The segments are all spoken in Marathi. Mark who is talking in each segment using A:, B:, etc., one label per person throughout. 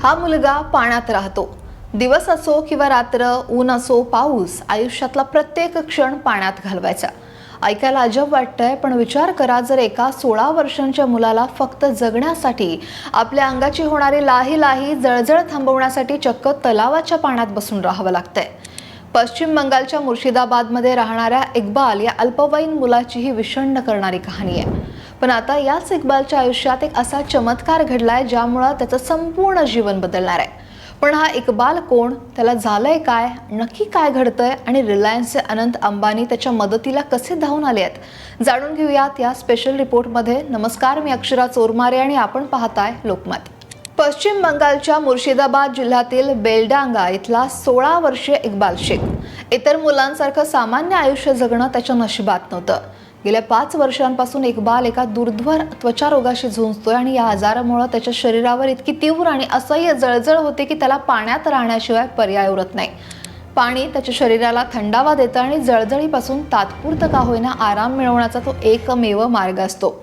A: हा मुलगा पाण्यात राहतो। दिवस असो किंवा रात्र, ऊन असो पाऊस, आयुष्यातला प्रत्येक क्षण पाण्यात घालवायचा। ऐकायला अजब वाटतंय, पण विचार करा, जर एका 16 वर्षांच्या मुलाला फक्त जगण्यासाठी, आपल्या अंगाची होणारी लाही लाही जळजळ थांबवण्यासाठी चक्क तलावाच्या पाण्यात बसून राहावं लागतंय। पश्चिम बंगालच्या मुर्शिदाबादमध्ये राहणाऱ्या इक्बाल या अल्पवयीन मुलाची ही विषण्ण करणारी कहाणी आहे। पण आता याच इक्बालच्या आयुष्यात एक असा चमत्कार घडलाय ज्यामुळे त्याचं संपूर्ण जीवन बदलणार आहे। पण हा इक्बाल कोण, त्याला झालंय काय, नक्की काय घडतंय आणि रिलायन्सचे अनंत अंबानी त्याच्या मदतीला कसे धावून आले आहेत, जाणून घेऊयात या स्पेशल रिपोर्टमध्ये। नमस्कार, मी अक्षरा चोरमारे आणि आपण पाहताय लोकमत। पश्चिम बंगालच्या मुर्शिदाबाद जिल्ह्यातील बेलडांगा इथला 16 वर्षीय इक्बाल शेख इतर मुलांसारखं सामान्य आयुष्य जगणं त्याच्या नशिबात नव्हतं। गेल्या 5 वर्षांपासून इक्बाल एका दुर्धर त्वचा रोगाशी झुंजतोय आणि या आजारामुळे त्याच्या शरीरावर इतकी तीव्र आणि असह्य जळजळ होते की त्याला पाण्यात राहण्याशिवाय पर्याय उरत नाही। पाणी त्याच्या शरीराला थंडावा देतं आणि जळजळीपासून तात्पुरतं का होईना आराम मिळवण्याचा तो एकमेव मार्ग असतो।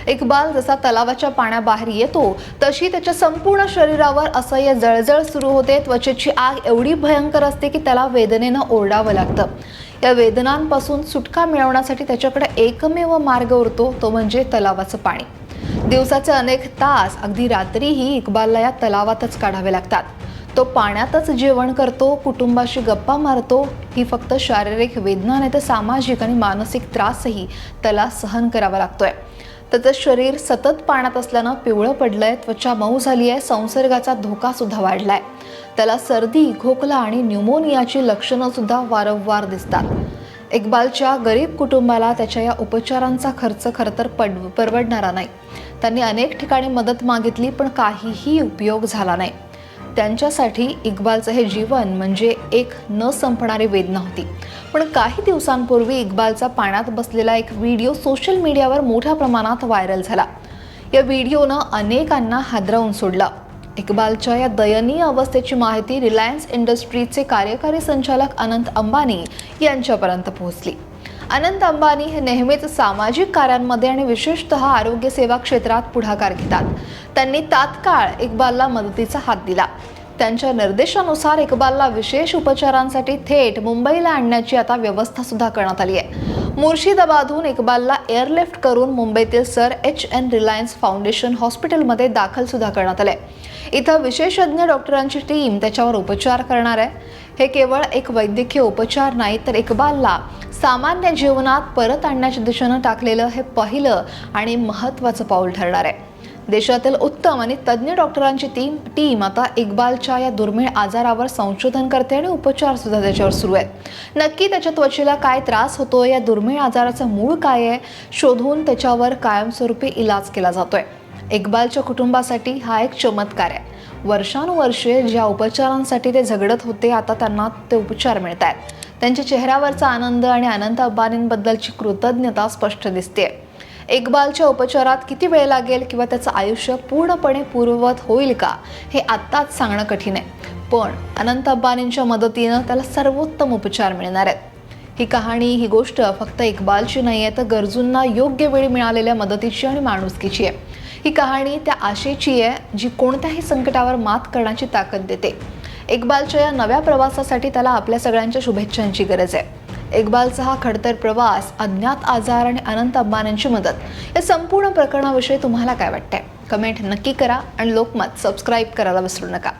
A: इक्बाल जसा तलावाच्या पाण्याबाहेर येतो तशी त्याच्या संपूर्ण शरीरावर असह्य जळजळ सुरू होते। त्वचेची आग एवढी भयंकर असते की त्याला वेदनेनं ओरडावं लागतं। या वेदनांपासून सुटका मिळवण्यासाठी त्याच्याकडे एकमेव मार्ग उरतो, तो म्हणजे तलावाचं पाणी। दिवसाचे अनेक तास, अगदी रात्रीही इक्बालला या तलावातच काढावे लागतात। तो पाण्यातच जेवण करतो, कुटुंबाशी गप्पा मारतो। ही फक्त शारीरिक वेदना नाही तर सामाजिक आणि मानसिक त्रासही त्याला सहन करावा लागतोय। त्याचं शरीर सतत पाण्यात असल्यानं पिवळं पडलंय, त्वचा मऊ झाली आहे, संसर्गाचा धोका सुद्धा वाढलाय। त्याला सर्दी, खोकला आणि न्यूमोनियाची लक्षणं सुद्धा वारंवार दिसतात। इक्बालच्या गरीब कुटुंबाला त्याच्या या उपचारांचा खर्च खरं तर परवडणारा नाही। त्यांनी अनेक ठिकाणी मदत मागितली, पण काहीही उपयोग झाला नाही। त्यांच्यासाठी इक्बालचं हे जीवन म्हणजे एक न संपणारी वेदना होती। पण काही दिवसांपूर्वी इक्बालचा पाण्यात बसलेला एक व्हिडिओ सोशल मीडियावर मोठ्या प्रमाणात व्हायरल झाला। या व्हिडिओनं अनेकांना हादरवून सोडलं। इक्बालच्या या दयनीय अवस्थेची माहिती रिलायन्स इंडस्ट्रीजचे कार्यकारी संचालक अनंत अंबानी यांच्यापर्यंत पोहोचली। अनंत अंबानी हे नेहमीच सामाजिक कार्यांमध्ये आणि विशेषतः आरोग्य सेवा क्षेत्रात पुढाकार घेतात। त्यांनी तात्काळ इक्बालला मदतीचा हात दिला। त्यांच्या निर्देशानुसार इक्बालला विशेष उपचारांसाठी थेट मुंबईला आणण्याची आता व्यवस्था सुद्धा करण्यात आली आहे। मुर्शिदाबादहून इक्बालला एअरलिफ्ट करून मुंबईतील सर HN रिलायन्स फाउंडेशन हॉस्पिटलमध्ये दाखल सुद्धा करण्यात आले। इथं विशेषज्ञ डॉक्टरांची टीम त्याच्यावर उपचार करणार आहे। हे केवळ एक वैद्यकीय उपचार नाही, तर इक्बालला सामान्य जीवनात परत आणण्याच्या दिशेनं टाकलेलं हे पहिलं आणि महत्त्वाचं पाऊल ठरणार आहे। देशातील उत्तम आणि तज्ज्ञ डॉक्टरांची टीम आता इक्बालच्या या दुर्मिळ आजारावर संशोधन करते आणि उपचार सुद्धा त्याच्यावर सुरू आहेत। नक्की त्याच्या त्वचेला काय त्रास होतो, या दुर्मिळ आजाराचं मूळ काय आहे शोधून त्याच्यावर कायमस्वरूपी इलाज केला जातोय। इक्बालच्या कुटुंबासाठी हा एक चमत्कार आहे। वर्षानुवर्षे ज्या उपचारांसाठी ते झगडत होते, आता त्यांना ते उपचार मिळत आहेत। त्यांच्या चेहऱ्यावरचा आनंद आणि अनंत अंबानींबद्दलची कृतज्ञता स्पष्ट दिसते। इक्बालच्या उपचारात किती वेळ लागेल किंवा त्याचं आयुष्य पूर्णपणे पूर्ववत होईल का, हे आत्ताच सांगणं कठीण आहे। पण अनंत अंबानींच्या मदतीनं त्याला सर्वोत्तम उपचार मिळणार आहेत। ही कहाणी, ही गोष्ट फक्त इक्बालची नाही आहे, तर गरजूंना योग्य वेळी मिळालेल्या मदतीची आणि माणुसकीची आहे। ही कहाणी त्या आशेची आहे जी कोणत्याही संकटावर मात करण्याची ताकद देते। इक्बालच्या या नव्या प्रवासासाठी त्याला आपल्या सगळ्यांच्या शुभेच्छांची गरज आहे। इक्बालचा हा खडतर प्रवास, अज्ञात आजार आणि अनंत अंबानींची मदत, या संपूर्ण प्रकरणाविषयी तुम्हाला काय वाटतंय? कमेंट नक्की करा आणि लोकमत सबस्क्राईब करायला विसरू नका।